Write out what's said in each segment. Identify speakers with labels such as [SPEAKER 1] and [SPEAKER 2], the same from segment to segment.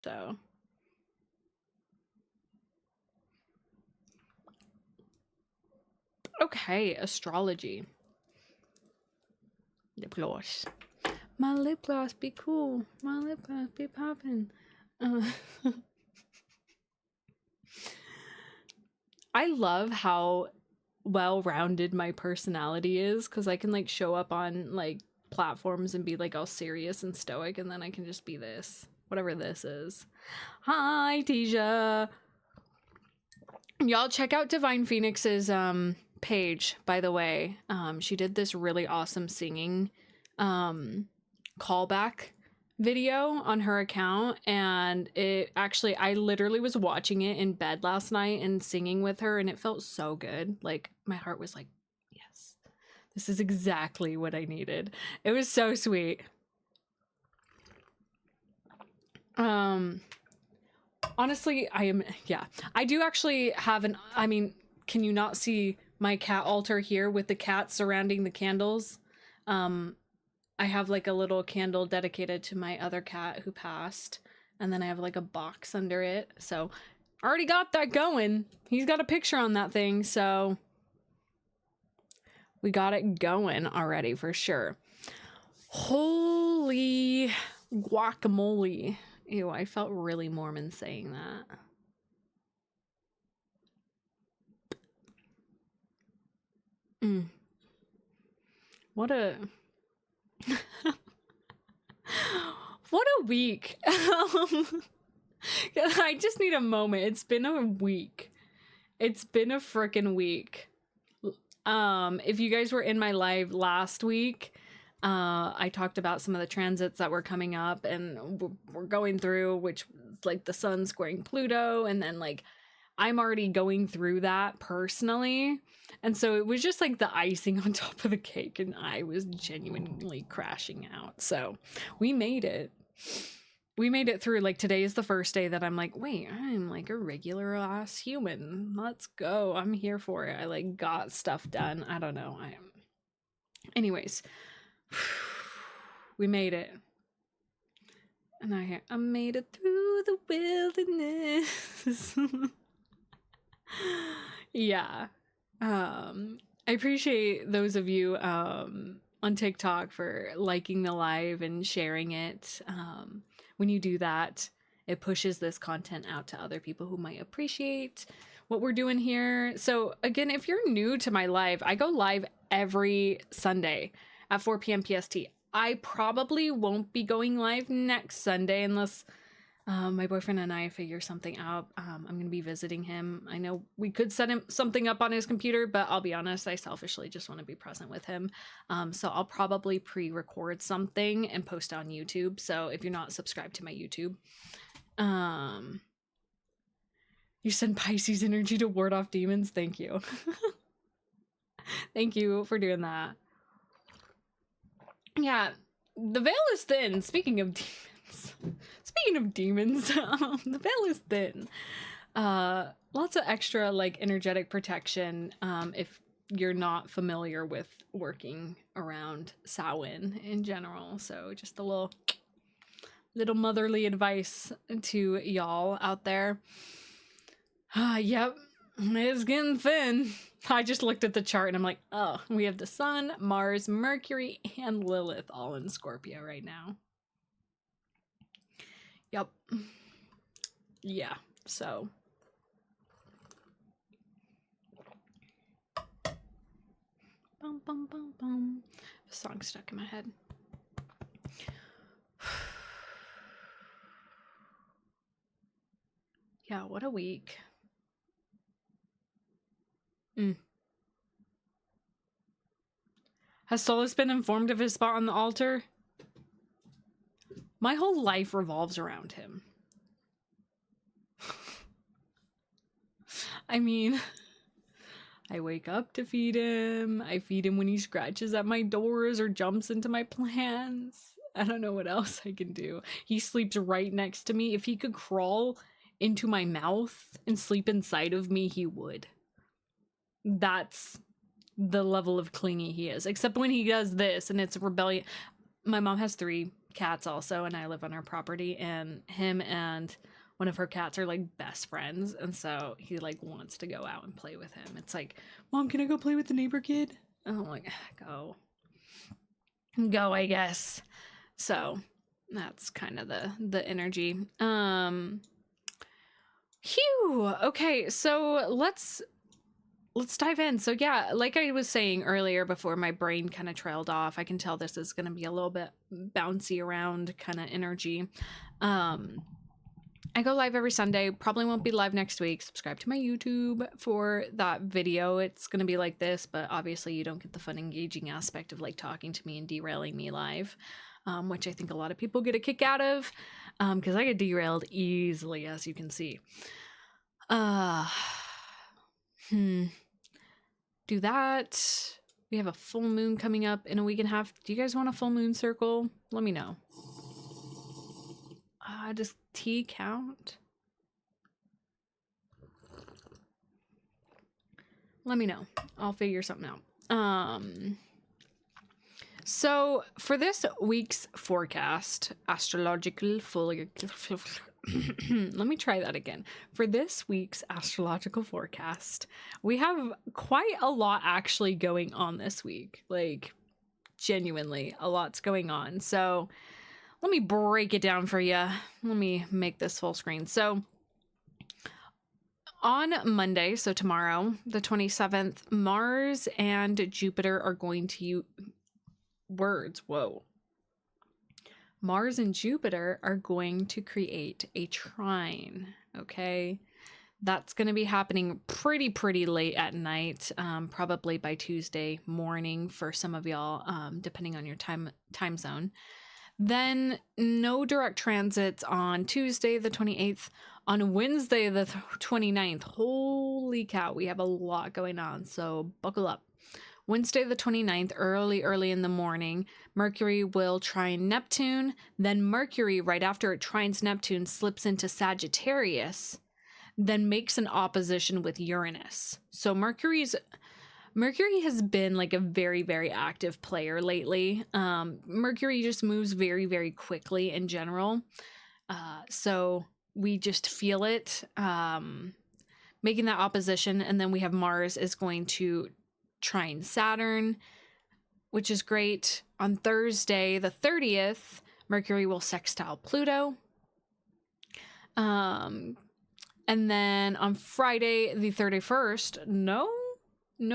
[SPEAKER 1] though. Okay, astrology. Lip gloss. My lip gloss be cool. My lip gloss be popping. I love how well-rounded my personality is, because I can like show up on like platforms and be like all serious and stoic, and then I can just be this, whatever this is. Hi, Tisha. Y'all check out Divine Phoenix's page, by the way. She did this really awesome singing callback video on her account, and it actually, I literally was watching it in bed last night and singing with her, and it felt so good. Like my heart was like, yes, this is exactly what I needed. It was so sweet. Honestly, I do actually have an, I mean, can you not see my cat altar here with the cat surrounding the candles? I have like a little candle dedicated to my other cat who passed, and then I have like a box under it. So I already got that going. He's got a picture on that thing, so we got it going already for sure. Holy guacamole. Ew, I felt really Mormon saying that. What a what a week. I just need a moment. It's been a week. It's been a freaking week. If you guys were in my live last week, I talked about some of the transits that were coming up and we're going through, which is like the sun squaring Pluto, and then like I'm already going through that personally. And so it was just like the icing on top of the cake, and I was genuinely crashing out. So we made it. We made it through. Like today is the first day that I'm like, wait, I'm like a regular ass human. Let's go. I'm here for it. I like got stuff done. I don't know. Anyways, we made it. And I made it through the wilderness. Yeah. I appreciate those of you on TikTok for liking the live and sharing it. When you do that, it pushes this content out to other people who might appreciate what we're doing here. So again, if you're new to my live, I go live every Sunday at 4 p.m. PST. I probably won't be going live next Sunday unless my boyfriend and I figure something out. I'm going to be visiting him. I know we could set him something up on his computer, but I'll be honest, I selfishly just want to be present with him. So I'll probably pre-record something and post on YouTube. So if you're not subscribed to my YouTube, you send Pisces energy to ward off demons. Thank you. Thank you for doing that. Yeah, the veil is thin. Speaking of demons, the veil is thin. Lots of extra like energetic protection if you're not familiar with working around Samhain in general. So just a little motherly advice to y'all out there. Yep, it's getting thin. I just looked at the chart and I'm like, oh, we have the sun, Mars, Mercury, and Lilith all in Scorpio right now. Yep. Yeah, so. Bum, bum, bum, bum. The song stuck in my head. Yeah, what a week. Has Solus been informed of his spot on the altar? My whole life revolves around him. I mean, I wake up to feed him. I feed him when he scratches at my doors or jumps into my plants. I don't know what else I can do. He sleeps right next to me. If he could crawl into my mouth and sleep inside of me, he would. That's the level of clingy he is. Except when he does this and it's rebellion. My mom has 3 cats also, and I live on her property, and him and one of her cats are like best friends, and so he like wants to go out and play with him. It's like, Mom, can I go play with the neighbor kid? And I'm like, go, I guess. So that's kind of the energy. Phew. Okay, so let's dive in. So yeah, like I was saying earlier before my brain kind of trailed off, I can tell this is going to be a little bit bouncy around kind of energy. I go live every Sunday. Probably won't be live next week. Subscribe to my YouTube for that video. It's going to be like this, but obviously you don't get the fun, engaging aspect of like talking to me and derailing me live, which I think a lot of people get a kick out of, because I get derailed easily, as you can see. Do that. We have a full moon coming up in a week and a half. Do you guys want a full moon circle? Let me know. Does tea count? Let me know. I'll figure something out. So for this week's forecast, astrological let me try that again. For this week's astrological forecast, we have quite a lot actually going on this week. Like, genuinely, a lot's going on. So let me break it down for you. Let me make this full screen. So on Monday, so tomorrow, the 27th, Mars and Jupiter are going to Mars and Jupiter are going to create a trine, okay? That's going to be happening pretty late at night, probably by Tuesday morning for some of y'all, depending on your time zone. Then no direct transits on Tuesday the 28th. On Wednesday the 29th, holy cow, we have a lot going on, so buckle up. Wednesday the 29th, early in the morning, Mercury will trine Neptune. Then Mercury, right after it trines Neptune, slips into Sagittarius, then makes an opposition with Uranus. So Mercury has been like a very active player lately. Mercury just moves very quickly in general. So we just feel it making that opposition. And then we have Mars is going to trine Saturn, which is great. On Thursday, the 30th, Mercury will sextile Pluto. And then on Friday, the 31st, no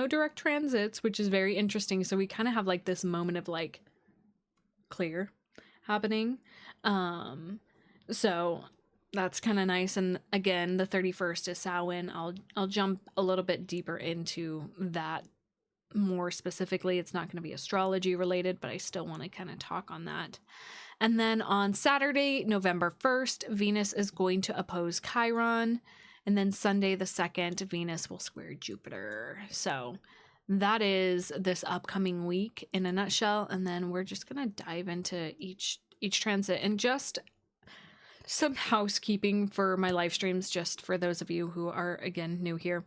[SPEAKER 1] direct transits, which is very interesting. So we kind of have like this moment of like clear happening. So that's kind of nice. And again, the 31st is Samhain. I'll jump a little bit deeper into that more specifically. It's not going to be astrology related, but I still want to kind of talk on that. And then on Saturday, November 1st, Venus is going to oppose Chiron. And then Sunday the 2nd, Venus will square Jupiter. So that is this upcoming week in a nutshell. And then we're just going to dive into each transit. And just some housekeeping for my live streams, just for those of you who are, again, new here.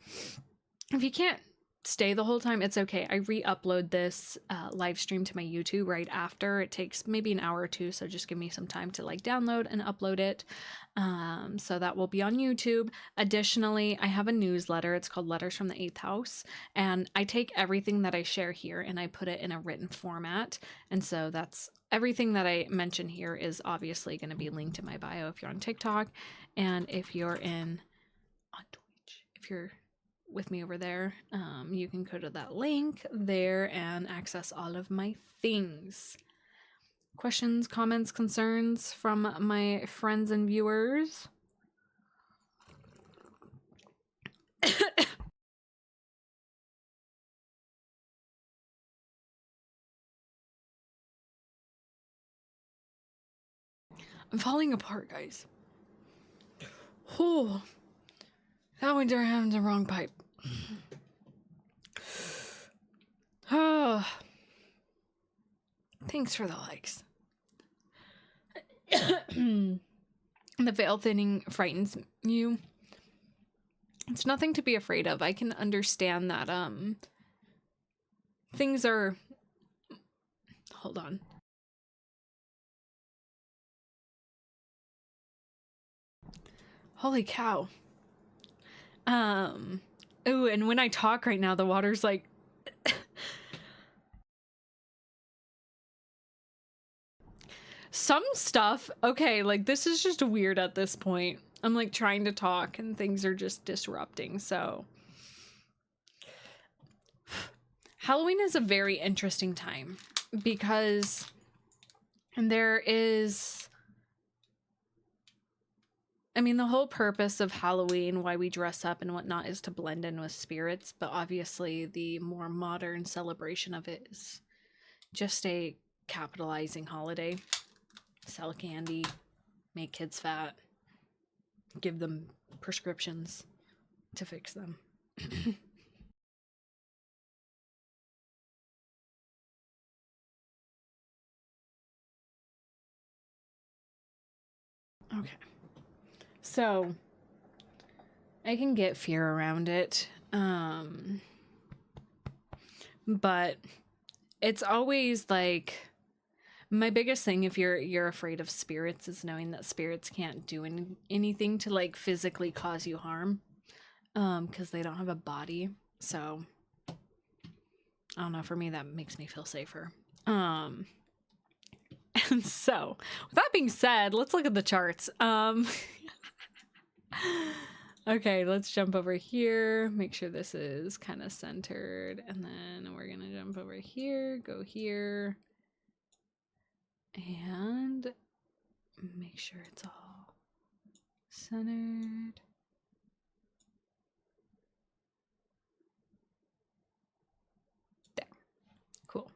[SPEAKER 1] If you can't stay the whole time, it's okay. I re-upload this live stream to my YouTube right after. It takes maybe an hour or two, so just give me some time to like download and upload it. So that will be on YouTube. Additionally, I have a newsletter. It's called Letters from the 8th House, and I take everything that I share here and I put it in a written format. And so that's everything that I mention here is obviously going to be linked in my bio if you're on TikTok, and if you're on Twitch, if you're with me over there, you can go to that link there and access all of my things. Questions, comments, concerns from my friends and viewers? I'm falling apart, guys. Oh, that went down the wrong pipe. Oh, thanks for the likes. The veil thinning frightens you. It's nothing to be afraid of. I can understand that things are, hold on. Holy cow. Ooh, and when I talk right now, the water's like some stuff. Okay, like this is just weird at this point. I'm like trying to talk and things are just disrupting. So Halloween is a very interesting time because there is, I mean, the whole purpose of Halloween, why we dress up and whatnot, is to blend in with spirits. But obviously, the more modern celebration of it is just a capitalizing holiday. Sell candy, make kids fat, give them prescriptions to fix them. Okay. So I can get fear around it. But it's always like my biggest thing if you're afraid of spirits is knowing that spirits can't do anything to like physically cause you harm. Because they don't have a body. So I don't know, for me that makes me feel safer. And so with that being said, let's look at the charts. Okay, let's jump over here, make sure this is kind of centered, and then we're gonna jump over here, go here, and make sure it's all centered. There. Cool.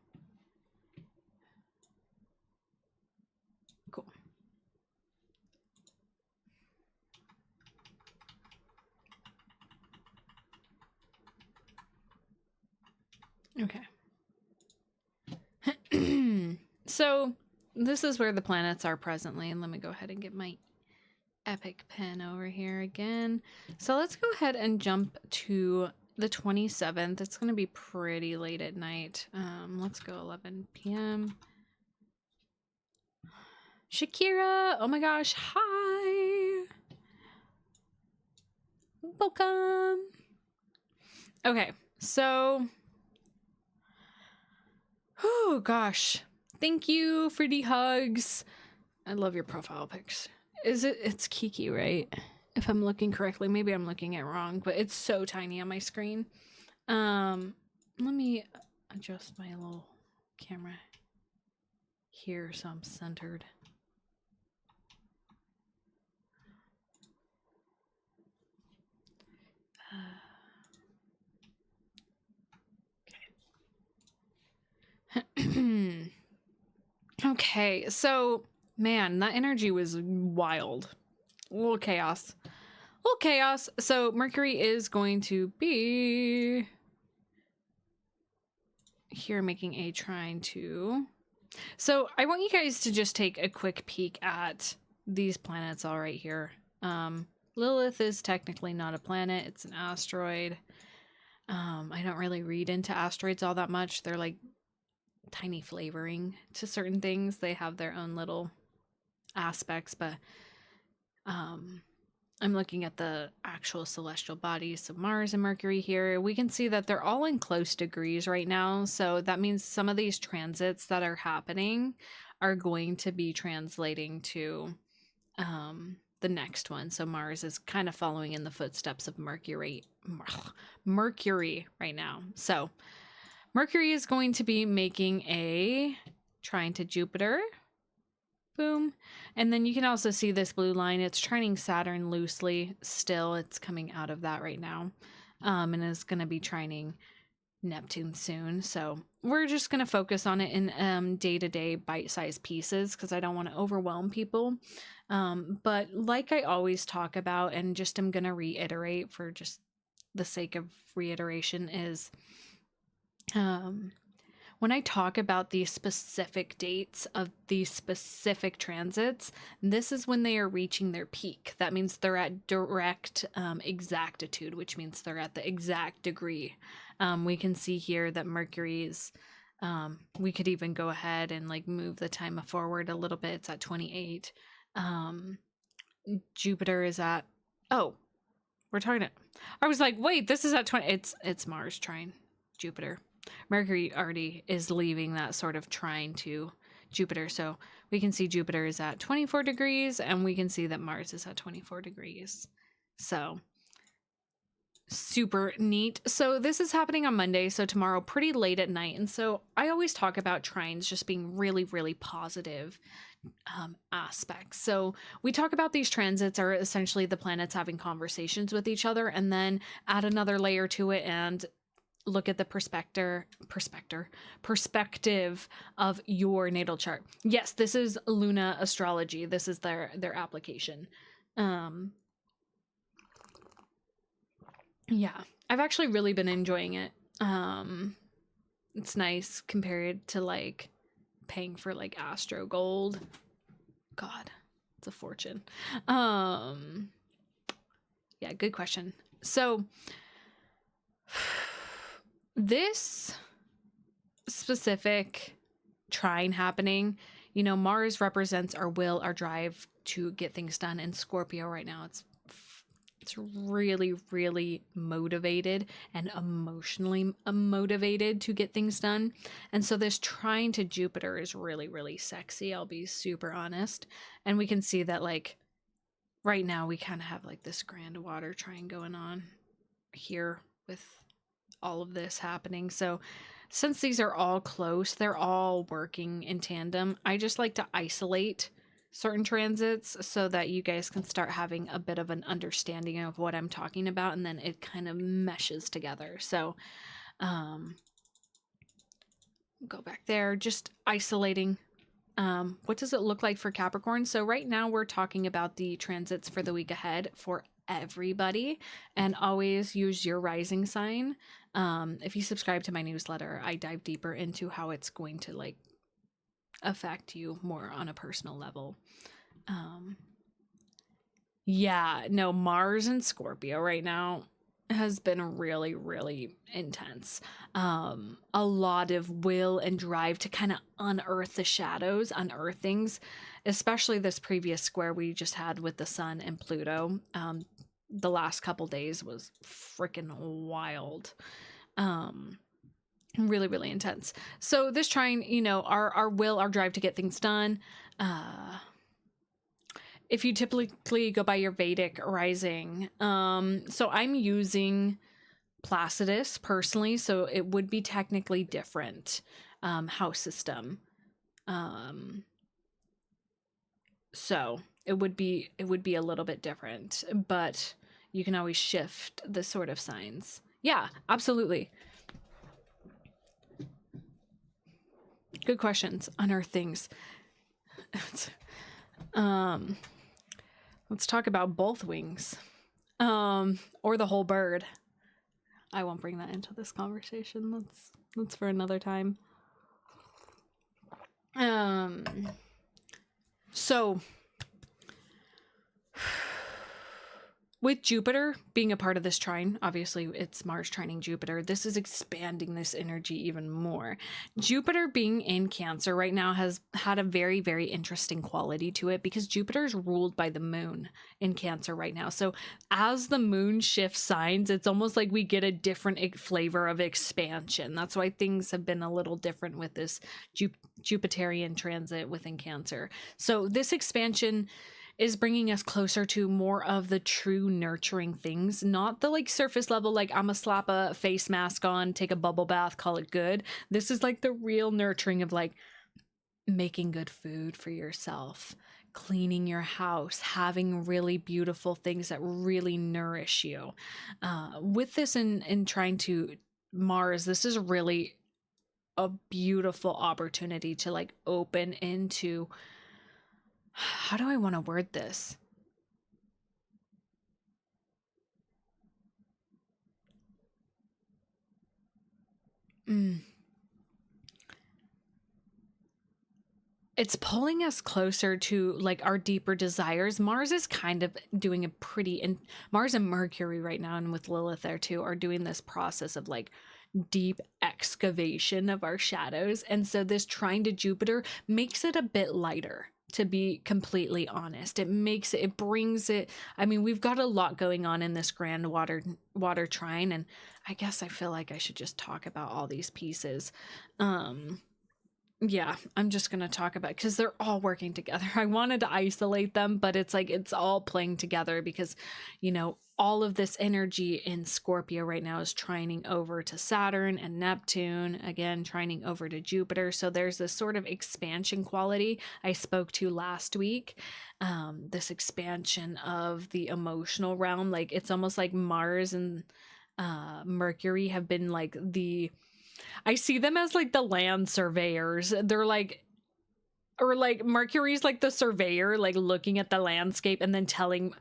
[SPEAKER 1] Cool. Okay. So this is where the planets are presently, and let me go ahead and get my epic pen over here again. So let's go ahead and jump to the 27th. It's going to be pretty late at night. Let's go 11 p.m. Shakira, oh my gosh, hi. Welcome. Okay, so oh gosh, thank you for the hugs. I love your profile pics. It's Kiki, right? If I'm looking correctly, maybe I'm looking it wrong, but it's so tiny on my screen. Let me adjust my little camera here so I'm centered. Okay. Okay, so man, that energy was wild. A little chaos. A little chaos. So Mercury is going to be here making a trine to. So I want you guys to just take a quick peek at these planets all right here. Lilith is technically not a planet, it's an asteroid. I don't really read into asteroids all that much. They're like tiny flavoring to certain things. They have their own little aspects, but I'm looking at the actual celestial bodies of Mars and Mercury here. We can see that they're all in close degrees right now. So that means some of these transits that are happening are going to be translating to the next one. So Mars is kind of following in the footsteps of Mercury right now. So Mercury is going to be making a trine to Jupiter. Boom. And then you can also see this blue line. It's trining Saturn loosely. Still, it's coming out of that right now. And is going to be trining Neptune soon. So we're just going to focus on it in day-to-day bite-sized pieces because I don't want to overwhelm people. But like I always talk about, and just I'm going to reiterate for just the sake of reiteration, is when I talk about the specific dates of these specific transits, this is when they are reaching their peak. That means they're at direct exactitude, which means they're at the exact degree. We can see here that Mercury's, we could even go ahead and like move the time forward a little bit. It's at 28. Jupiter is at Oh, we're talking it. I was like, wait, this is at 20. It's Mars trine Jupiter. Mercury already is leaving that sort of trine to Jupiter. So we can see Jupiter is at 24 degrees and we can see that Mars is at 24 degrees. So super neat. So this is happening on Monday, so tomorrow pretty late at night. And so I always talk about trines just being really, really positive aspects. So we talk about these transits are essentially the planets having conversations with each other, and then add another layer to it and look at the perspective of your natal chart. Yes, this is Luna astrology. This is their application. Yeah, I've actually really been enjoying it. It's nice compared to like paying for like Astro gold. God, it's a fortune. Yeah, good question. So this specific trine happening, you know, Mars represents our will, our drive to get things done. In Scorpio right now, it's really, really motivated and emotionally motivated to get things done. And so this trine to Jupiter is really, really sexy. I'll be super honest. And we can see that like right now we kind of have like this grand water trine going on here with all of this happening. So since these are all close, they're all working in tandem. I just like to isolate certain transits so that you guys can start having a bit of an understanding of what I'm talking about, and then it kind of meshes together. So go back there, just isolating. What does it look like for Capricorn? So right now we're talking about the transits for the week ahead for everybody, and always use your rising sign. If you subscribe to my newsletter, I dive deeper into how it's going to like affect you more on a personal level. Yeah, no, Mars and Scorpio right now has been really, really intense. A lot of will and drive to kind of unearth the shadows, unearth things, especially this previous square we just had with the Sun and Pluto. The last couple days was freaking wild. Really, really intense. So this trine, you know, our will, our drive to get things done. If you typically go by your Vedic rising, so I'm using Placidus personally, so it would be technically different house system. So it would be a little bit different, but you can always shift the sort of signs. Yeah, absolutely. Good questions. Unearth things. Let's talk about both wings. Or the whole bird. I won't bring that into this conversation. That's for another time. So with Jupiter being a part of this trine, obviously it's Mars trining Jupiter. This is expanding this energy even more. Jupiter being in Cancer right now has had a very, very interesting quality to it because Jupiter is ruled by the moon in Cancer right now. So as the moon shifts signs, it's almost like we get a different flavor of expansion. That's why things have been a little different with this Jupiterian transit within Cancer. So this expansion is bringing us closer to more of the true nurturing things, not the like surface level, like I'm gonna slap a face mask on, take a bubble bath, call it good. This is like the real nurturing of like making good food for yourself, cleaning your house, having really beautiful things that really nourish you. With this in trying to Mars, this is really a beautiful opportunity to like open into, how do I want to word this? It's pulling us closer to like our deeper desires. Mars is kind of doing a pretty, and Mars and Mercury right now, and with Lilith there too, are doing this process of like deep excavation of our shadows. And so this trine to Jupiter makes it a bit lighter to be completely honest. It brings it, I mean, we've got a lot going on in this grand water trine, and I guess I feel like I should just talk about all these pieces. Yeah, I'm just going to talk about, because they're all working together. I wanted to isolate them, but it's like it's all playing together because, you know, all of this energy in Scorpio right now is trining over to Saturn and Neptune, again, trining over to Jupiter. So there's this sort of expansion quality I spoke to last week. This expansion of the emotional realm. Like, it's almost like Mars and Mercury have been like I see them as like the land surveyors. They're like, or like Mercury's like the surveyor, like looking at the landscape and then telling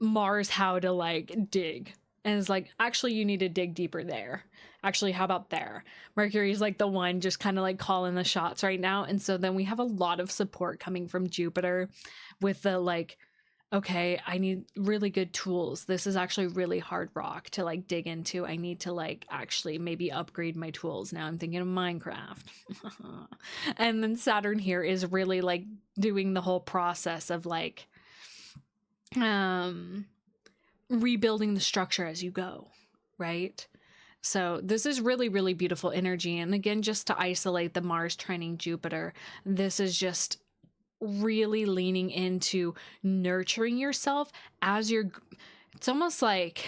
[SPEAKER 1] Mars how to like dig. And it's like, actually, you need to dig deeper there. Actually, how about there? Mercury's like the one just kind of like calling the shots right now. And so then we have a lot of support coming from Jupiter with the like, okay, I need really good tools. This is actually really hard rock to like dig into. I need to like actually maybe upgrade my tools. Now I'm thinking of Minecraft. And then Saturn here is really like doing the whole process of like rebuilding the structure as you go, right? So this is really, really beautiful energy. And again, just to isolate the Mars trining Jupiter, this is just really leaning into nurturing yourself as it's almost like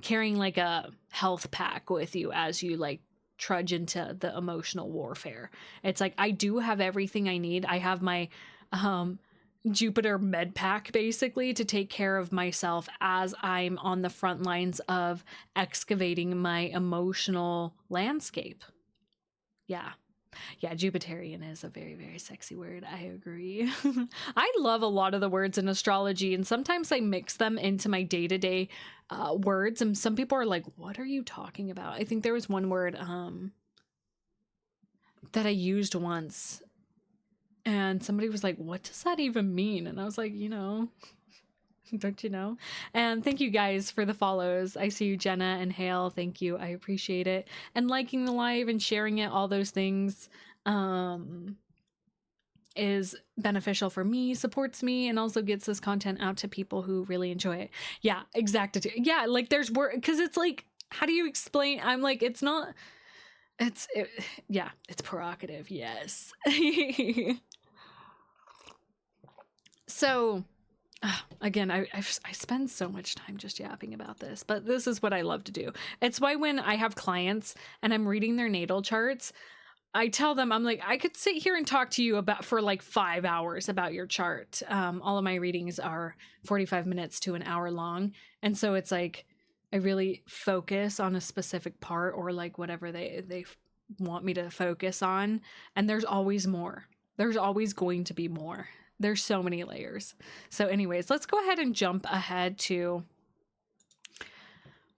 [SPEAKER 1] carrying like a health pack with you as you like trudge into the emotional warfare. It's like, I do have everything I need. I have my Jupiter med pack basically to take care of myself as I'm on the front lines of excavating my emotional landscape. Yeah, Jupiterian is a very, very sexy word. I agree. I love a lot of the words in astrology, and sometimes I mix them into my day-to-day words, and some people are like, what are you talking about? I think there was one word that I used once, and somebody was like, what does that even mean? And I was like, you know, don't you know? And thank you guys for the follows. I see you, Jenna and Hale. Thank you. I appreciate it. And liking the live and sharing it, all those things is beneficial for me, supports me, and also gets this content out to people who really enjoy it. Yeah, exactitude. Yeah, like there's word, because it's like, how do you explain? I'm like, it's not, yeah, it's provocative. Yes. So again, I spend so much time just yapping about this, but this is what I love to do. It's why when I have clients and I'm reading their natal charts, I tell them, I'm like, I could sit here and talk to you for like 5 hours about your chart. All of my readings are 45 minutes to an hour long. And so it's like, I really focus on a specific part or like whatever they want me to focus on. And there's always more. There's always going to be more. There's so many layers. So anyways, let's go ahead and jump ahead to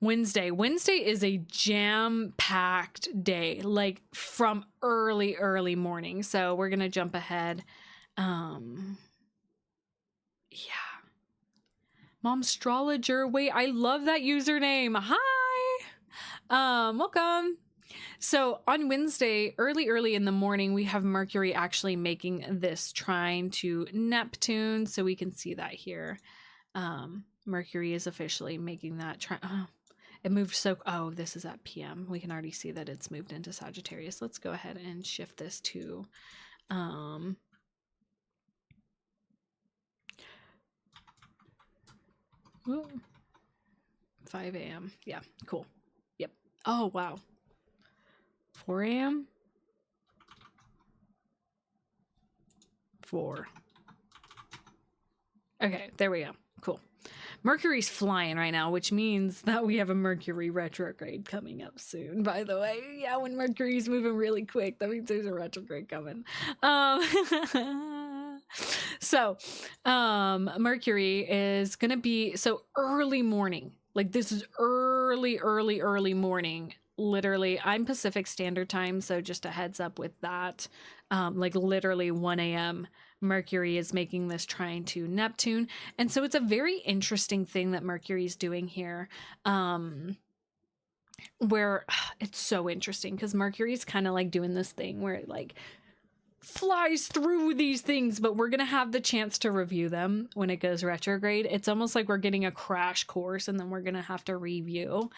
[SPEAKER 1] Wednesday. Wednesday is a jam-packed day, like from early morning. So we're going to jump ahead. Yeah. Momstrologer. Wait, I love that username. Hi. Welcome. So on Wednesday, early in the morning, we have Mercury actually making this trine to Neptune. So we can see that here. Mercury is officially making that trine. Oh, it moved oh, this is at PM. We can already see that it's moved into Sagittarius. Let's go ahead and shift this to 5 a.m. Yeah, cool. Yep. Oh, wow. 4 a.m. 4. Okay, there we go. Cool. Mercury's flying right now, which means that we have a Mercury retrograde coming up soon, by the way. Yeah, when Mercury's moving really quick, that means there's a retrograde coming. So, Mercury is going to be, so early morning. Like this is early morning. Literally, I'm Pacific Standard Time, so just a heads up with that. Like literally 1 a.m. Mercury is making this trine to Neptune. And so it's a very interesting thing that Mercury is doing here. Where it's so interesting because Mercury is kind of like doing this thing where it like flies through these things, but we're gonna have the chance to review them when it goes retrograde. It's almost like we're getting a crash course, and then we're gonna have to review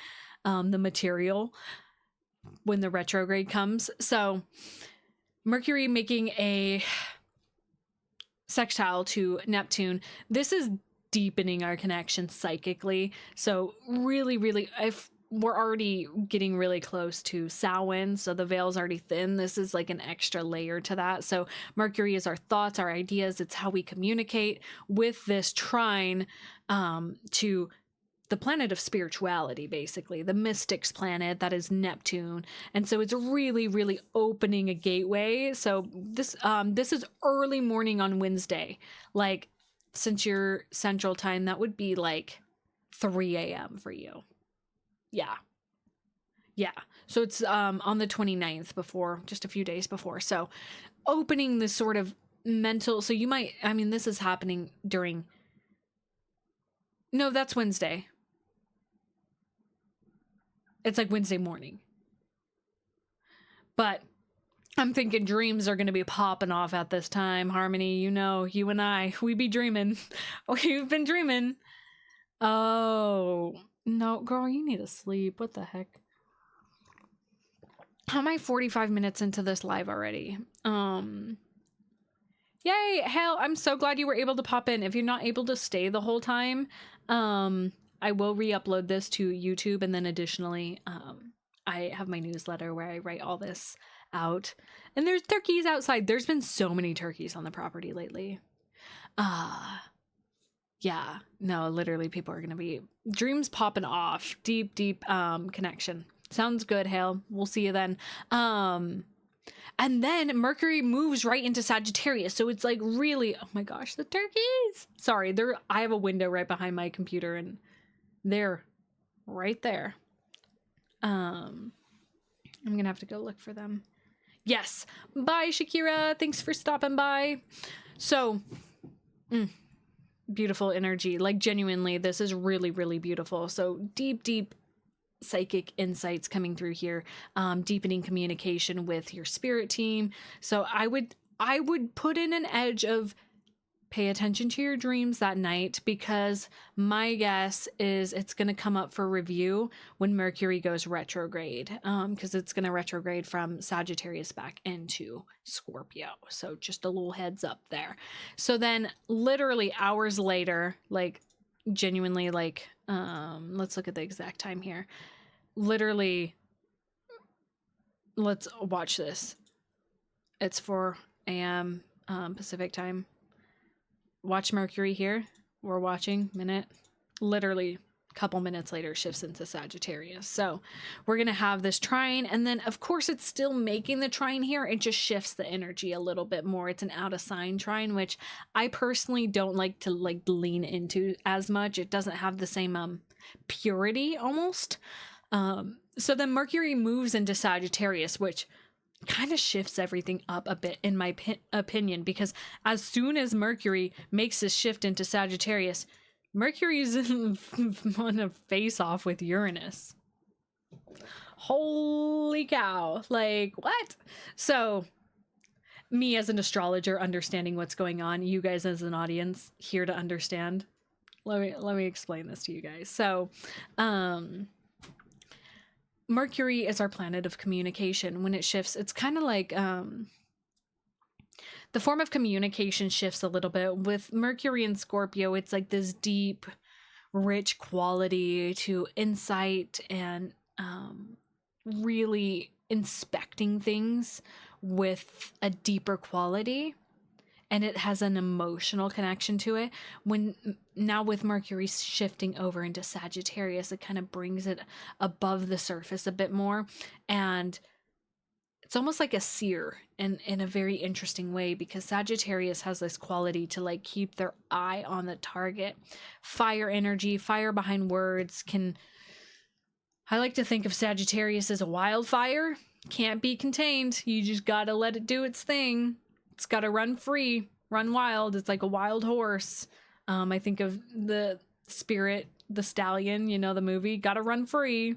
[SPEAKER 1] the material when the retrograde comes. So Mercury making a sextile to Neptune. This is deepening our connection psychically. So really, really, if we're already getting really close to Samhain, so the veil's already thin. This is like an extra layer to that. So Mercury is our thoughts, our ideas. It's how we communicate with this trine to the planet of spirituality, basically the mystics planet that is Neptune. And so it's really, really opening a gateway. So this is early morning on Wednesday. Like, since you're Central Time, that would be like 3 a.m. for you. Yeah. So it's on the 29th, before, just a few days before. So opening this sort of mental, so you might, I mean, this is happening during, no, that's Wednesday. It's like Wednesday morning. But I'm thinking dreams are going to be popping off at this time. Harmony, you know, you and I, we be dreaming. We've been dreaming. Oh, no, girl, you need to sleep. What the heck? How am I 45 minutes into this live already? Yay, hell, I'm so glad you were able to pop in. If you're not able to stay the whole time, I will re-upload this to YouTube, and then additionally, I have my newsletter where I write all this out. And there's turkeys outside. There's been so many turkeys on the property lately. Yeah, no, literally people are going to be dreams popping off. Deep, deep connection. Sounds good, Hale. We'll see you then. And then Mercury moves right into Sagittarius. So it's like really, oh my gosh, the turkeys. Sorry, I have a window right behind my computer, and they're right there. I'm going to have to go look for them. Yes. Bye, Shakira. Thanks for stopping by. So, beautiful energy. Like, genuinely, this is really, really beautiful. So deep, deep psychic insights coming through here. Deepening communication with your spirit team. So I would put in an edge of pay attention to your dreams that night, because my guess is it's going to come up for review when Mercury goes retrograde, because it's going to retrograde from Sagittarius back into Scorpio. So just a little heads up there. So then literally hours later, like genuinely, like, let's look at the exact time here. Literally, let's watch this. It's 4 a.m. Pacific time. Watch Mercury here. We're watching minute. Literally a couple minutes later shifts into Sagittarius. So we're going to have this trine. And then of course it's still making the trine here. It just shifts the energy a little bit more. It's an out of sign trine, which I personally don't like to lean into as much. It doesn't have the same purity almost. So then Mercury moves into Sagittarius, which kind of shifts everything up a bit in my opinion, because as soon as Mercury makes this shift into Sagittarius, Mercury's on a face off with Uranus. Holy cow. Like, what? So me as an astrologer understanding what's going on, you guys as an audience here to understand. Let me explain this to you guys. So, Mercury is our planet of communication. When it shifts, it's kind of like the form of communication shifts a little bit. With Mercury and Scorpio, it's like this deep, rich quality to insight and really inspecting things with a deeper quality. And it has an emotional connection to it. Now with Mercury shifting over into Sagittarius, it kind of brings it above the surface a bit more. And it's almost like a seer in a very interesting way, because Sagittarius has this quality to like keep their eye on the target. Fire energy, fire behind words I like to think of Sagittarius as a wildfire. Can't be contained. You just gotta let it do its thing. It's got to run free, run wild. It's like a wild horse. I think of the Spirit, the stallion, you know, the movie, got to run free.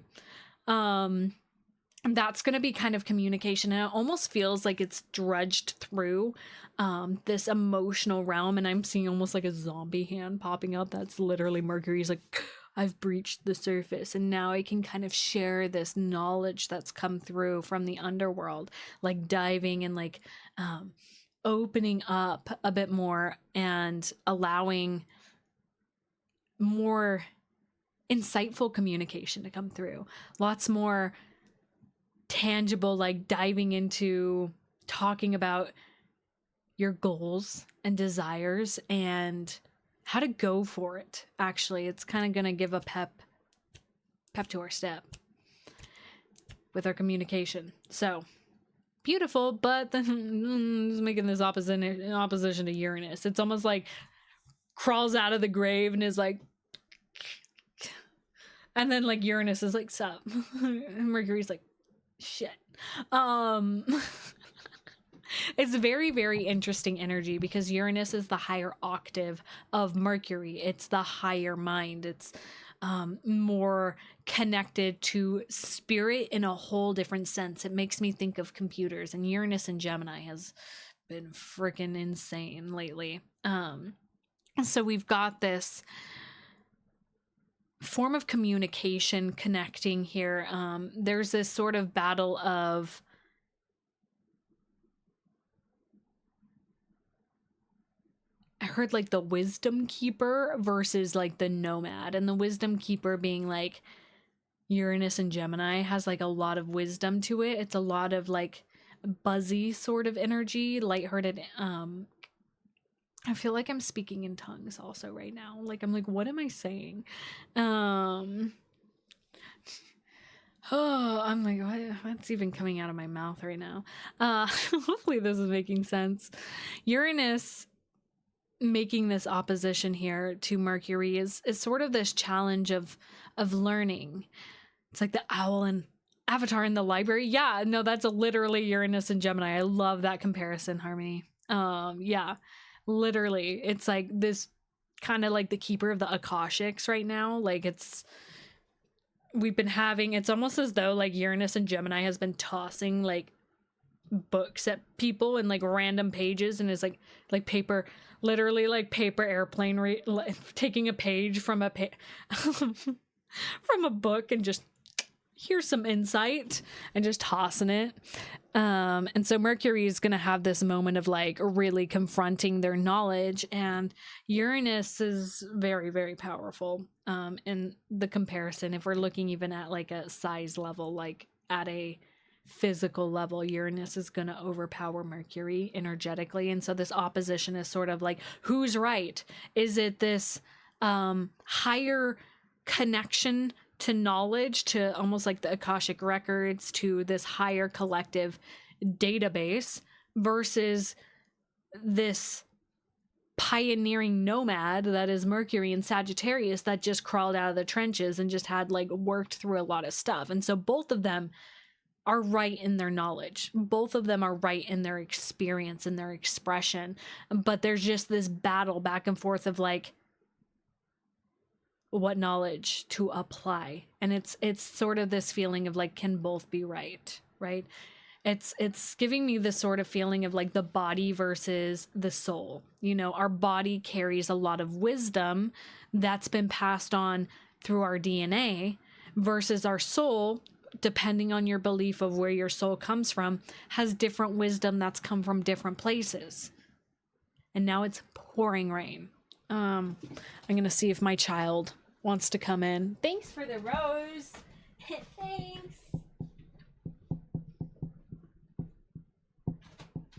[SPEAKER 1] that's going to be kind of communication, and it almost feels like it's drudged through this emotional realm, and I'm seeing almost like a zombie hand popping up. That's literally Mercury's like, I've breached the surface, and now I can kind of share this knowledge that's come through from the underworld, like diving and like opening up a bit more and allowing more insightful communication to come through. Lots more tangible, like diving into talking about your goals and desires and how to go for it. Actually, it's kind of going to give a pep to our step with our communication. So beautiful, but then it's making this opposition to Uranus. It's almost like crawls out of the grave and is like, and then like Uranus is like, sup. And Mercury's like, shit. It's very, very interesting energy because Uranus is the higher octave of Mercury. It's the higher mind. It's more connected to spirit in a whole different sense. It makes me think of computers, and Uranus and Gemini has been freaking insane lately. So we've got this form of communication connecting here. There's this sort of battle of I heard like the wisdom keeper versus like the nomad, and the wisdom keeper being like Uranus and Gemini has like a lot of wisdom to it. It's a lot of like buzzy sort of energy, lighthearted. I feel like I'm speaking in tongues also right now. Like I'm like, what am I saying? Oh, I'm like, what's even coming out of my mouth right now? Hopefully this is making sense. Uranus making this opposition here to Mercury is sort of this challenge of learning. It's like the owl and Avatar in the library. Yeah, no, that's literally Uranus and Gemini. I love that comparison, Harmony. Yeah, literally. It's like this kind of like the keeper of the Akashics right now. Like we've been having, it's almost as though like Uranus and Gemini has been tossing like books at people and like random pages, and it's like paper, literally like paper airplane taking a page from a from a book and just here's some insight and just tossing it. And so Mercury is going to have this moment of like really confronting their knowledge, and Uranus is very, very powerful in the comparison. If we're looking even at like a size level, like at a physical level, Uranus is going to overpower Mercury energetically. And so this opposition is sort of like, who's right? Is it this higher connection to knowledge, to almost like the Akashic records, to this higher collective database, versus this pioneering nomad that is Mercury and Sagittarius that just crawled out of the trenches and just had like worked through a lot of stuff? And so both of them are right in their knowledge. Both of them are right in their experience and their expression. But there's just this battle back and forth of like what knowledge to apply. And it's sort of this feeling of like, can both be right? Right? It's giving me this sort of feeling of like the body versus the soul. You know, our body carries a lot of wisdom that's been passed on through our DNA, versus our soul, depending on your belief of where your soul comes from, has different wisdom that's come from different places. And now it's pouring rain. I'm gonna see if my child wants to come in. Thanks for the rose. Thanks.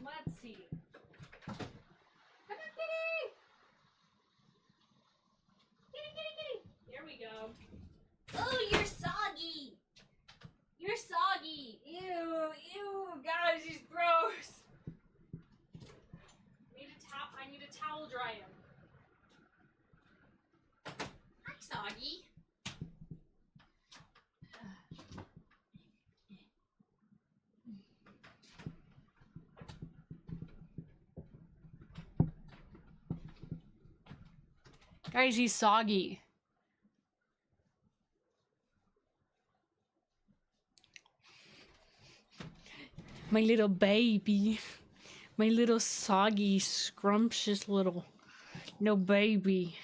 [SPEAKER 1] Let's see. Come on, kitty. Kitty. There we go. Oh, you're soggy. You're soggy. Ew, guys, he's gross. I need a towel dry him. Hi, soggy. Guys, he's soggy. My little baby. My little soggy, scrumptious little no baby.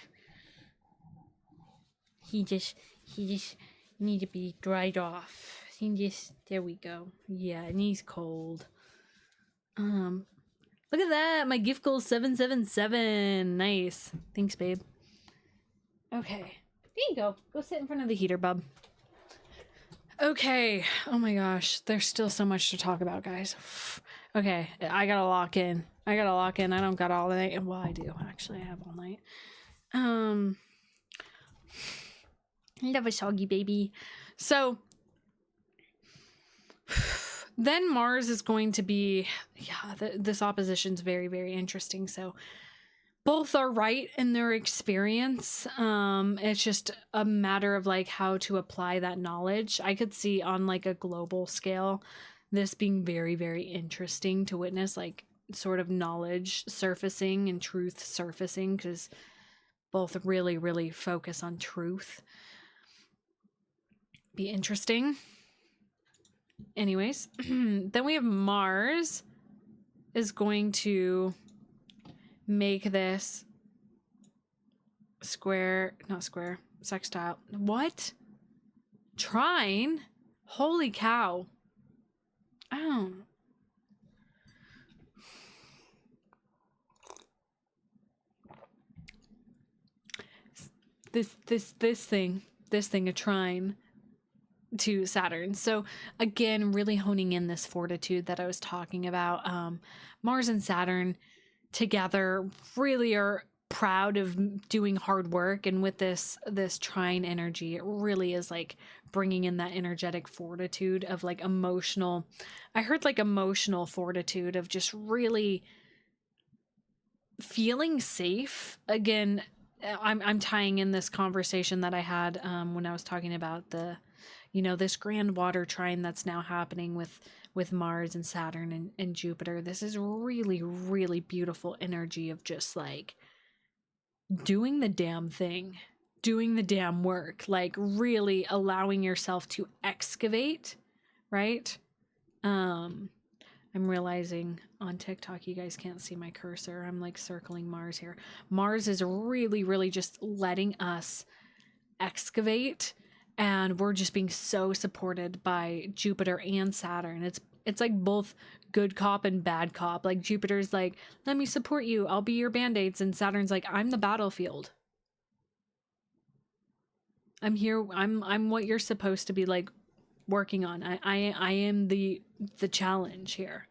[SPEAKER 1] He just need to be dried off. There we go. Yeah, and he's cold. Look at that. My gift goal 777. Nice. Thanks, babe. Okay. There you go. Go sit in front of the heater, bub. Okay. Oh my gosh. There's still so much to talk about, guys. Okay. I gotta lock in. I don't got all night. Well, I do. Actually, I have all night. Love a soggy baby. So then Mars is going to be, this opposition's very, very interesting. So both are right in their experience. It's just a matter of like how to apply that knowledge. I could see on like a global scale, this being very, very interesting to witness, like sort of knowledge surfacing and truth surfacing, because both really, really focus on truth. Be interesting. Anyways, then we have Mars is going to make this sextile. What? Trine? Holy cow. Oh. This thing, a trine to Saturn. So again, really honing in this fortitude that I was talking about. Mars and Saturn together really are proud of doing hard work, and with this trine energy, it really is like bringing in that energetic fortitude of like emotional, I heard like emotional fortitude of just really feeling safe. Again, I'm tying in this conversation that I had when I was talking about the, this grand water trine that's now happening with Mars and Saturn and Jupiter. This is really, really beautiful energy of just like doing the damn thing, doing the damn work, like really allowing yourself to excavate, right? I'm realizing on TikTok you guys can't see my cursor. I'm like circling Mars here. Mars is really, really just letting us excavate, and we're just being so supported by Jupiter and Saturn. It's like both good cop and bad cop. Like Jupiter's like, let me support you, I'll be your band-aids, and Saturn's like, I'm the battlefield. I'm here. I'm what you're supposed to be like working on. I am the challenge here.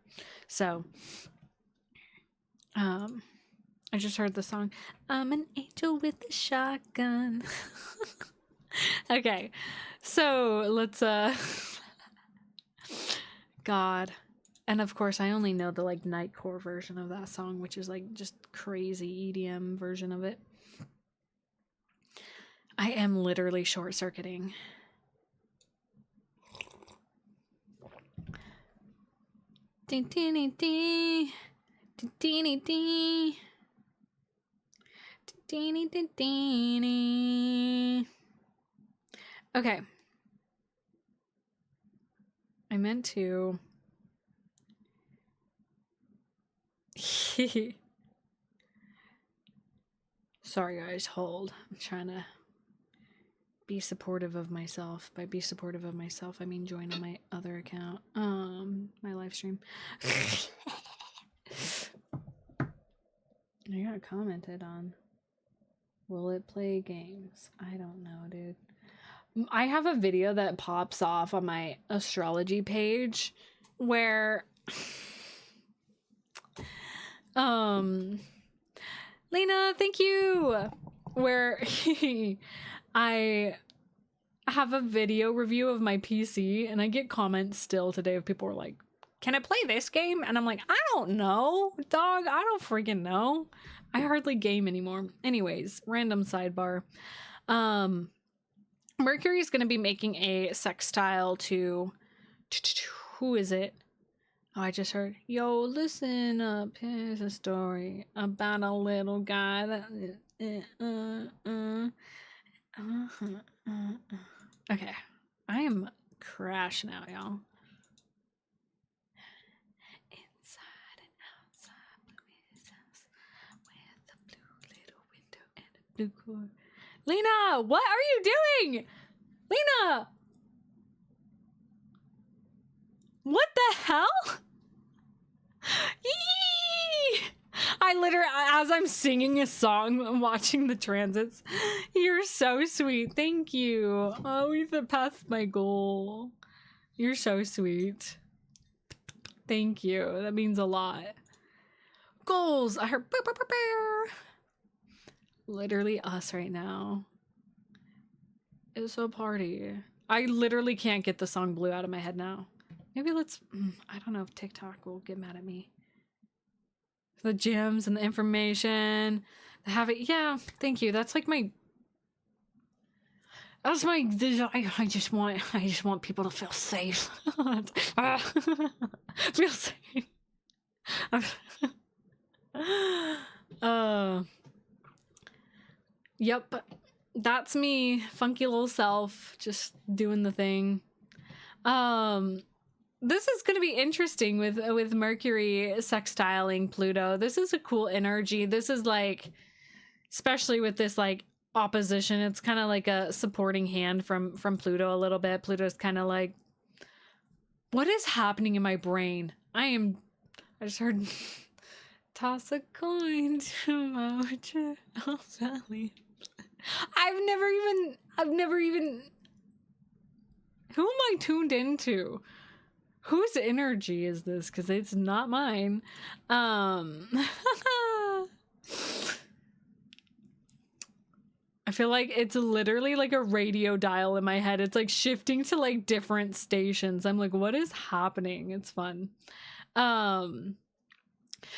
[SPEAKER 1] So I just heard the song, I'm an angel with a shotgun. Okay, so let's God. And of course I only know the like nightcore version of that song, which is like just crazy EDM version of it. I am literally short-circuiting. Okay. I meant to. Sorry guys, hold. I'm trying to be supportive of myself. By be supportive of myself, I mean join on my other account. My live stream. I got commented on. Will it play games? I don't know, dude. I have a video that pops off on my astrology page where Lena, thank you. Where I have a video review of my PC, and I get comments still today of people who are like, can I play this game? And I'm like, I don't know, dog. I don't freaking know. I hardly game anymore. Anyways, random sidebar. Mercury is going to be making a sextile to who is it? Oh, I just heard, yo, listen up, here's a story about a little guy that okay, I am crashing out, y'all. Lena, what are you doing? Lena! What the hell? Yee! I literally, as I'm singing a song, I'm watching the transits. You're so sweet. Thank you. Oh, we surpassed my goal. You're so sweet. Thank you. That means a lot. Goals. I heard. Literally us right now. It's a party. I literally can't get the song Blue out of my head now. Maybe let's, I don't know if TikTok will get mad at me. The gems and the information. The have it. Yeah, thank you. That's like my, that's my, I just want people to feel safe. Feel safe. Yep. That's me, funky little self, just doing the thing. This is going to be interesting with Mercury sextiling Pluto. This is a cool energy. This is like, especially with this like opposition, it's kind of like a supporting hand from Pluto a little bit. Pluto's kind of like, what is happening in my brain? I just heard toss a coin to Mojo Valley. I've never even who am I tuned into? Whose energy is this? Because it's not mine. I feel like it's literally like a radio dial in my head. It's like shifting to like different stations. I'm like, what is happening? It's fun.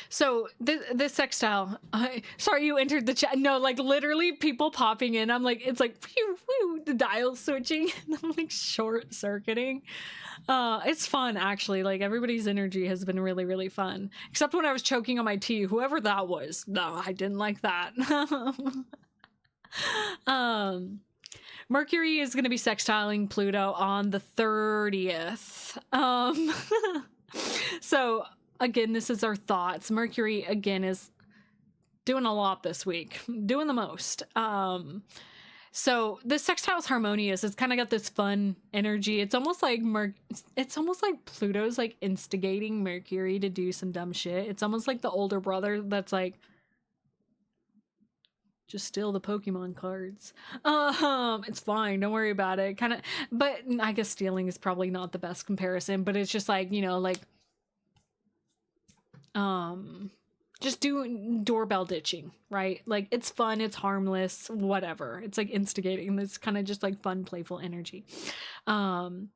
[SPEAKER 1] So this sextile, sorry you entered the chat. No, like literally people popping in. I'm like, it's like phew, phew, the dial switching. I'm like short circuiting. It's fun actually. Like everybody's energy has been really, really fun. Except when I was choking on my tea, whoever that was. No, I didn't like that. Mercury is going to be sextiling Pluto on the 30th. So again, this is our thoughts. Mercury, again, is doing a lot this week. Doing the most. So this sextile is harmonious. It's kind of got this fun energy. It's almost like Pluto's like instigating Mercury to do some dumb shit. It's almost like the older brother that's like, just steal the Pokemon cards. It's fine. Don't worry about it. Kind of, but I guess stealing is probably not the best comparison, but it's just like, you know, like, just do doorbell ditching, right? Like it's fun, it's harmless, whatever. It's like instigating this kind of just like fun, playful energy. And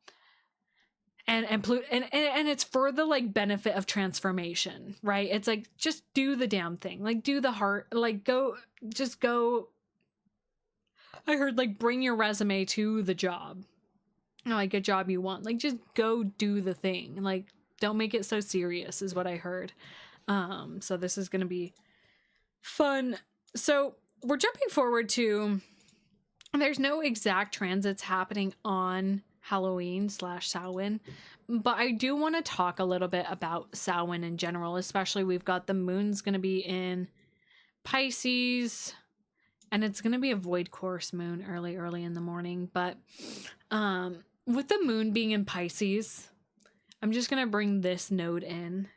[SPEAKER 1] it's for the like benefit of transformation, right? It's like just do the damn thing, like do the heart, like go. I heard like bring your resume to the job, like a job you want, like just go do the thing, like don't make it so serious is what I heard. So this is going to be fun. So we're jumping forward to, there's no exact transits happening on Halloween / Samhain, but I do want to talk a little bit about Samhain in general, especially we've got the moon's going to be in Pisces and it's going to be a void course moon early in the morning. But, with the moon being in Pisces, I'm just going to bring this node in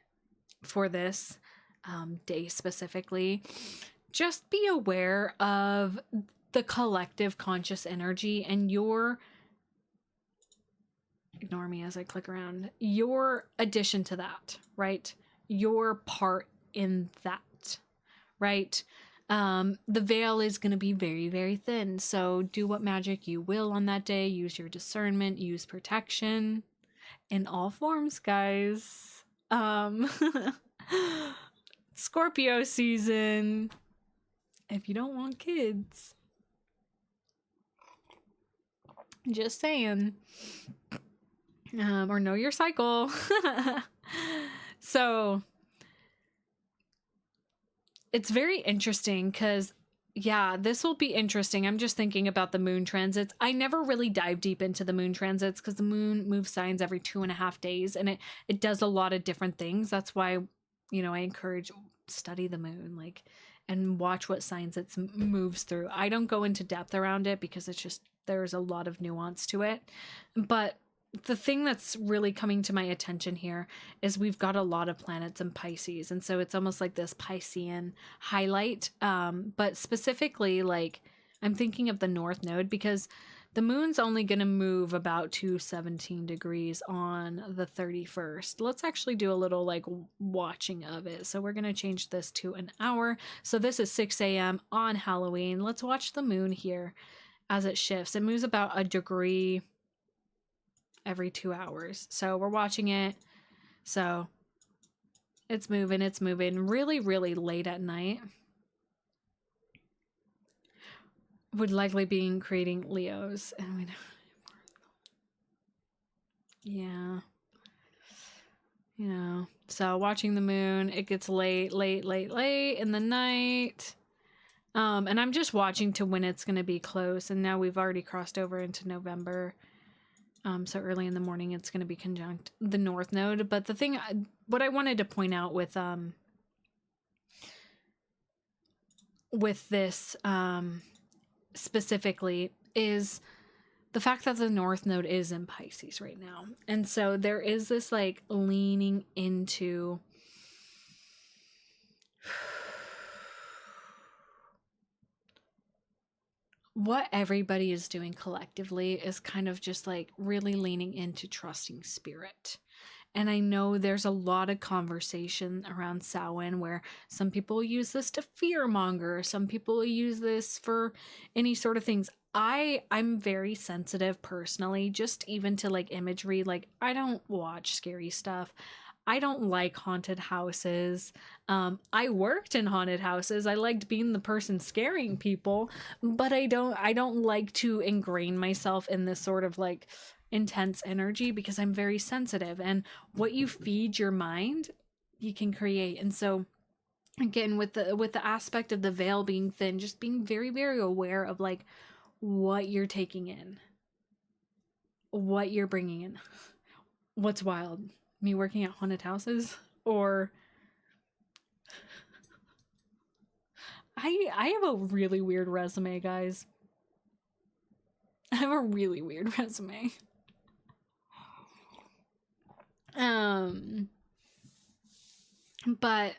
[SPEAKER 1] for this day specifically. Just be aware of the collective conscious energy and your, ignore me as I click around, your addition to that, right? Your part in that, right? The veil is going to be very, very thin. So do what magic you will on that day. Use your discernment, use protection in all forms, guys. Scorpio season. If you don't want kids, just saying. Or know your cycle. So it's very interesting because, yeah, this will be interesting. I'm just thinking about the moon transits. I never really dive deep into the moon transits because the moon moves signs every 2.5 days and it does a lot of different things. That's why, you know, I encourage study the moon, like, and watch what signs it moves through. I don't go into depth around it because it's just, there's a lot of nuance to it. But the thing that's really coming to my attention here is we've got a lot of planets in Pisces, and so it's almost like this Piscean highlight. But specifically, like, I'm thinking of the North Node because the moon's only going to move about 217 degrees on the 31st. Let's actually do a little like watching of it. So we're going to change this to an hour. So this is 6 a.m. on Halloween. Let's watch the moon here as it shifts. It moves about a degree every 2 hours. So we're watching it. So it's moving really, really late at night. Would likely be creating Leos. And we know. Yeah. You know, so watching the moon, it gets late in the night. And I'm just watching to when it's going to be close. And now we've already crossed over into November. So early in the morning, it's going to be conjunct the North Node. But the thing, what I wanted to point out with this, specifically is the fact that the North Node is in Pisces right now. And so there is this like leaning into what everybody is doing collectively is kind of just like really leaning into trusting spirit. And I know there's a lot of conversation around Samhain where some people use this to fearmonger. Some people use this for any sort of things. I'm very sensitive personally, just even to like imagery. Like, I don't watch scary stuff. I don't like haunted houses. I worked in haunted houses. I liked being the person scaring people, but I don't like to ingrain myself in this sort of like intense energy because I'm very sensitive, and what you feed your mind, you can create. And so again, with the aspect of the veil being thin, just being very, very aware of like what you're taking in, what you're bringing in. What's wild? Me working at haunted houses? Or I have a really weird resume, guys. I have a really weird resume. But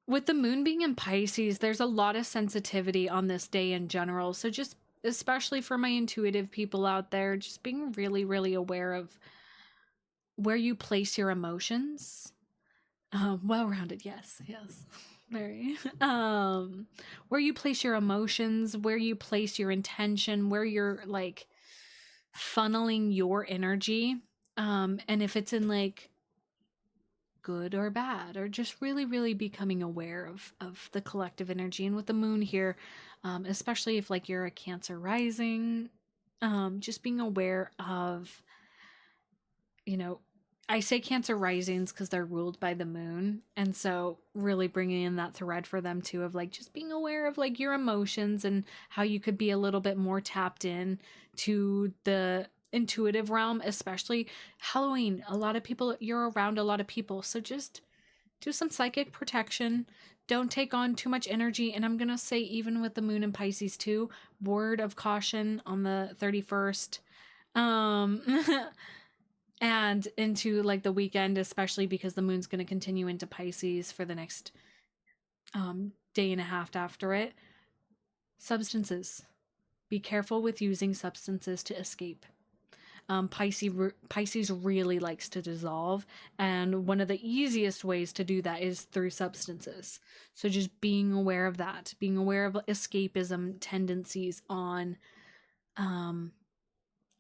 [SPEAKER 1] with the moon being in Pisces, there's a lot of sensitivity on this day in general. So just especially for my intuitive people out there, just being really, really aware of where you place your emotions. Well-rounded, yes, very. Where you place your emotions, where you place your intention, where you're like funneling your energy. And if it's in like good or bad, or just really, really becoming aware of the collective energy. And with the moon here, especially if like you're a Cancer rising, just being aware of, you know, I say Cancer risings because they're ruled by the moon. And so really bringing in that thread for them too, of like just being aware of like your emotions and how you could be a little bit more tapped in to the intuitive realm. Especially Halloween, a lot of people, you're around a lot of people, so just do some psychic protection. Don't take on too much energy. And I'm gonna say, even with the moon in Pisces too, word of caution on the 31st and into like the weekend, especially because the moon's going to continue into Pisces for the next day and a half after it. Substances, be careful with using substances to escape. Pisces really likes to dissolve, and one of the easiest ways to do that is through substances. So just being aware of that, being aware of escapism tendencies on the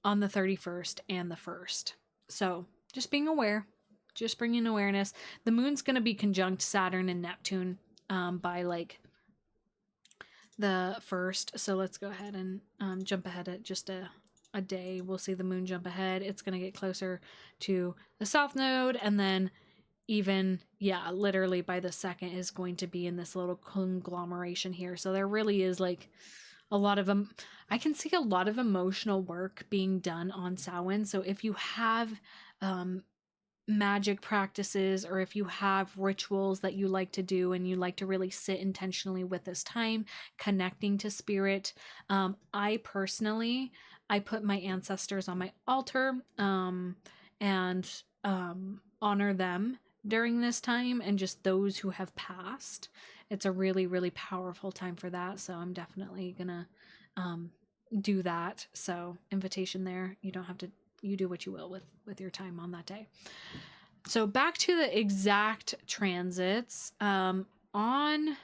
[SPEAKER 1] 31st and the 1st. So just being aware, just bringing awareness. The moon's going to be conjunct Saturn and Neptune by like the 1st. So let's go ahead and jump ahead at just a day. We'll see the moon jump ahead. It's going to get closer to the South Node, and then even, yeah, literally by the 2nd is going to be in this little conglomeration here. So there really is like a lot of I can see a lot of emotional work being done on Samhain. So if you have magic practices, or if you have rituals that you like to do and you like to really sit intentionally with this time, connecting to spirit. I personally, I put my ancestors on my altar, and honor them during this time, and just those who have passed. It's a really, really powerful time for that. So I'm definitely gonna do that. So invitation there. You don't have to, you do what you will with your time on that day. So back to the exact transits. On, I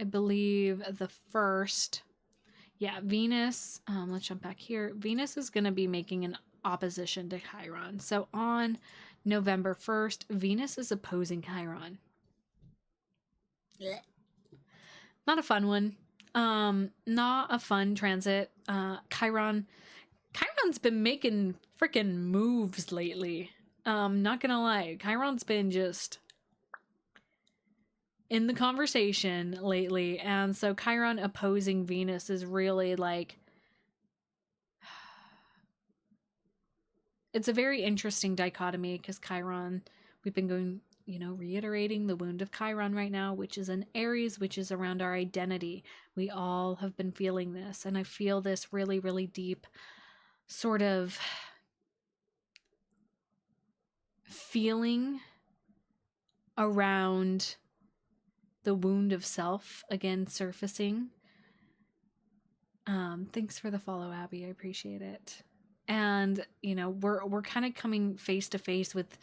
[SPEAKER 1] believe, the first, yeah, Venus, let's jump back here. Venus is going to be making an opposition to Chiron. So on November 1st, Venus is opposing Chiron. Not a fun one. Not a fun transit. Chiron's been making freaking moves lately. Not gonna lie, Chiron's been just in the conversation lately, and so Chiron opposing Venus is really like, it's a very interesting dichotomy, because Chiron, we've been going, reiterating the wound of Chiron right now, which is an Aries, which is around our identity. We all have been feeling this, and I feel this really, really deep sort of feeling around the wound of self again surfacing. Thanks for the follow, Abby. I appreciate it. And we're kind of coming face to face with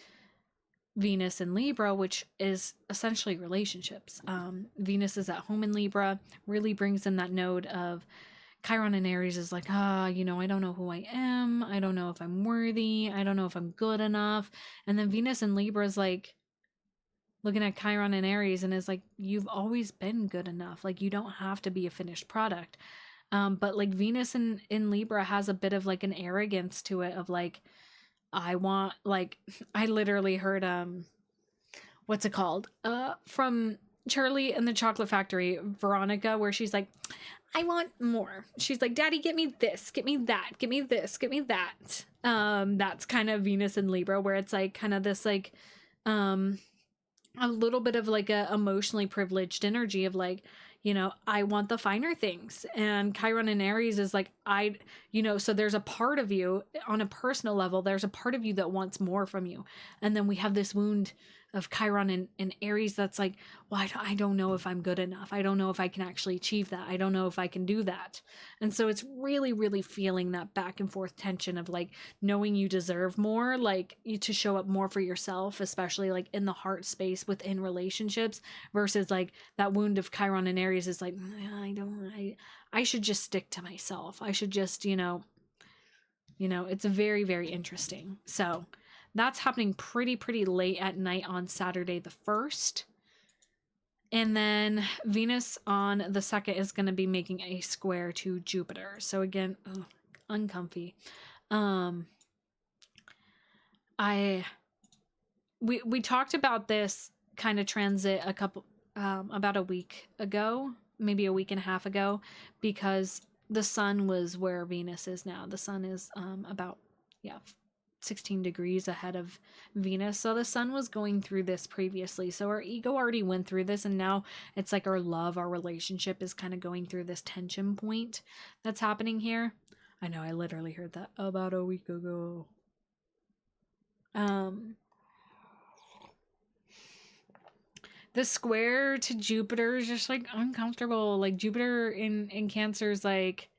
[SPEAKER 1] Venus in Libra, which is essentially relationships. Venus is at home in Libra, really brings in that node of Chiron in Aries is like, I don't know who I am. I don't know if I'm worthy. I don't know if I'm good enough. And then Venus in Libra is like looking at Chiron in Aries and is like, you've always been good enough. Like, you don't have to be a finished product. But like Venus in Libra has a bit of like an arrogance to it of like, I want, like, I literally heard, what's it called? From Charlie and the Chocolate Factory, Veronica, where she's like, I want more. She's like, Daddy, get me this, get me that, get me this, get me that. That's kind of Venus in Libra, where it's like kind of this like, a little bit of like a emotionally privileged energy of like, I want the finer things. And Chiron in Aries is like, so there's a part of you on a personal level, there's a part of you that wants more from you. And then we have this wound of Chiron in Aries that's like, well, I don't know if I'm good enough. I don't know if I can actually achieve that. I don't know if I can do that. And so it's really, really feeling that back and forth tension of like knowing you deserve more, like you to show up more for yourself, especially like in the heart space within relationships, versus like that wound of Chiron in Aries is like, I should just stick to myself. I should just, it's very, very interesting. So that's happening pretty late at night on Saturday the 1st. And then Venus on the 2nd is going to be making a square to Jupiter. So again, uncomfy. We talked about this kind of transit about a week ago, maybe a week and a half ago, because the sun was where Venus is now. The sun is about 16 degrees ahead of Venus. So the sun was going through this previously. So our ego already went through this, and now it's like our love, our relationship is kind of going through this tension point that's happening here. I know, I literally heard that about a week ago. The square to Jupiter is just like uncomfortable. Like Jupiter in Cancer is like,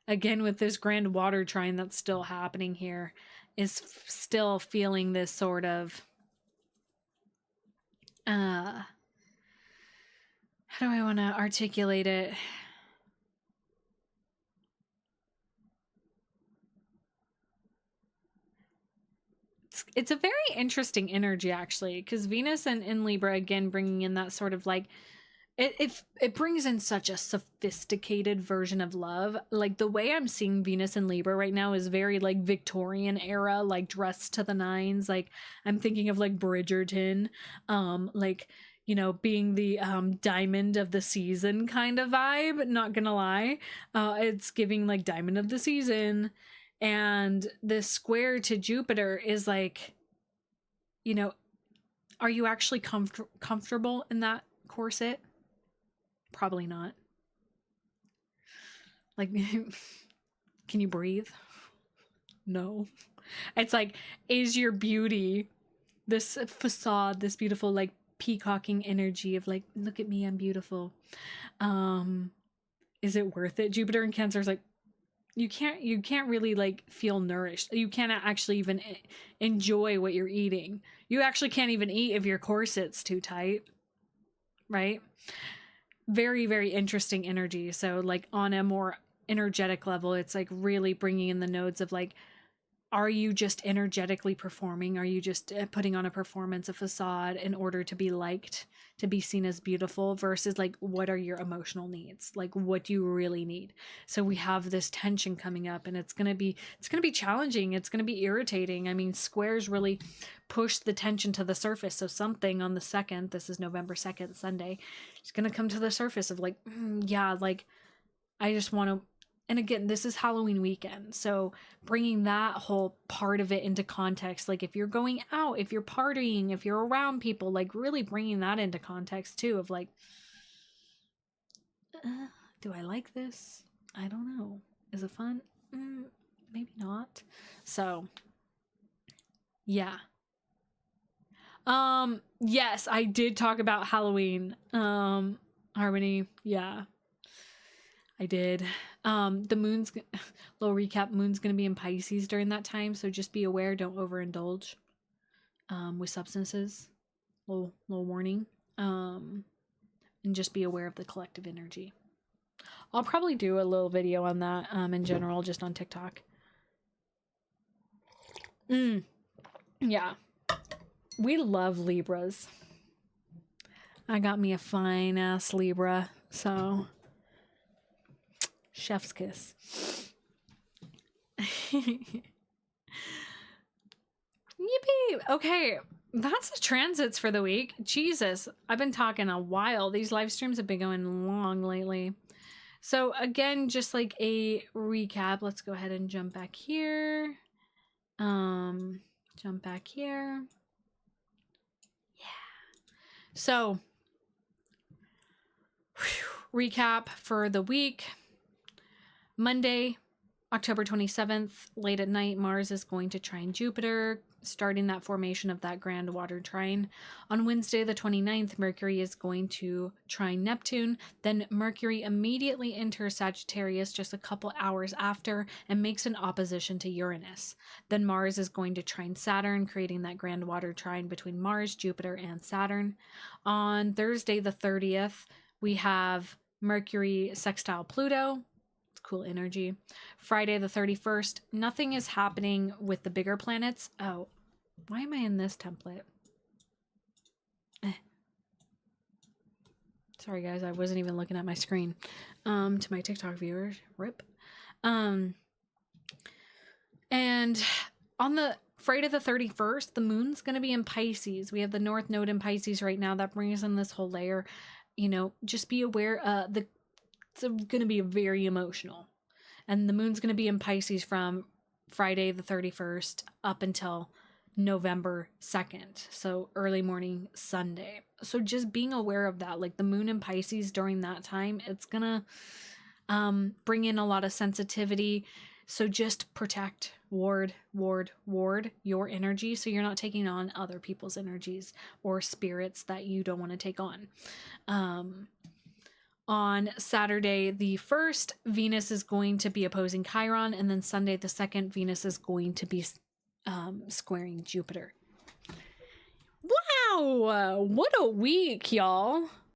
[SPEAKER 1] again, with this grand water trine that's still happening here, is still feeling this sort of, how do I want to articulate it? It's a very interesting energy, actually, because Venus in Libra, again, bringing in that sort of like, it brings in such a sophisticated version of love. Like the way I'm seeing Venus in Libra right now is very like Victorian era, like dressed to the nines. Like I'm thinking of like Bridgerton, like, being the diamond of the season kind of vibe. Not gonna lie, it's giving like diamond of the season. And this square to Jupiter is like, you know, are you actually comfortable in that corset? Probably not. Like, can you breathe? No. It's like, is your beauty this facade, this beautiful like peacocking energy of like, look at me, I'm beautiful. Is it worth it? Jupiter in Cancer is like, you can't really like feel nourished. You can't actually even enjoy what you're eating. You actually can't even eat if your corset's too tight, right? Very, very interesting energy. So like on a more energetic level, it's like really bringing in the nodes of like, are you just energetically performing? Are you just putting on a performance, a facade in order to be liked, to be seen as beautiful, versus like, what are your emotional needs? Like, what do you really need? So we have this tension coming up, and it's going to be challenging. It's going to be irritating. I mean, squares really push the tension to the surface. So something on the 2nd, this is November 2nd, Sunday, it's going to come to the surface of like, yeah, like I just want to. And again, this is Halloween weekend. So bringing that whole part of it into context, like if you're going out, if you're partying, if you're around people, like really bringing that into context too of like, do I like this? I don't know. Is it fun? Maybe not. So yeah. Yes, I did talk about Halloween. Harmony. Yeah. I did. The moon's, little recap, moon's going to be in Pisces during that time. So just be aware, don't overindulge with substances. Little warning. And just be aware of the collective energy. I'll probably do a little video on that in general, just on TikTok. Yeah. We love Libras. I got me a fine ass Libra, so... Chef's kiss. Yippee! Okay, that's the transits for the week. Jesus, I've been talking a while. These live streams have been going long lately. So again, just like a recap, let's go ahead and jump back here. Jump back here. Yeah. So, recap for the week. Monday, October 27th, late at night, Mars is going to trine Jupiter, starting that formation of that grand water trine. On Wednesday, the 29th, Mercury is going to trine Neptune. Then Mercury immediately enters Sagittarius just a couple hours after and makes an opposition to Uranus. Then Mars is going to trine Saturn, creating that grand water trine between Mars, Jupiter, and Saturn. On Thursday, the 30th, we have Mercury sextile Pluto. Cool energy. Friday the 31st, nothing is happening with the bigger planets. Oh, why am I in this template? Sorry guys, I wasn't even looking at my screen. To my TikTok viewers, rip. And on the Friday the 31st, the moon's going to be in Pisces. We have the North Node in Pisces right now. That brings in this whole layer. You know, just be aware it's going to be very emotional. And the moon's going to be in Pisces from Friday the 31st up until November 2nd. So early morning Sunday. So just being aware of that, like the moon in Pisces during that time, it's going to bring in a lot of sensitivity. So just protect, ward your energy so you're not taking on other people's energies or spirits that you don't want to take on. On Saturday the 1st, Venus is going to be opposing Chiron, and then Sunday the 2nd, Venus is going to be squaring Jupiter. Wow! What a week, y'all!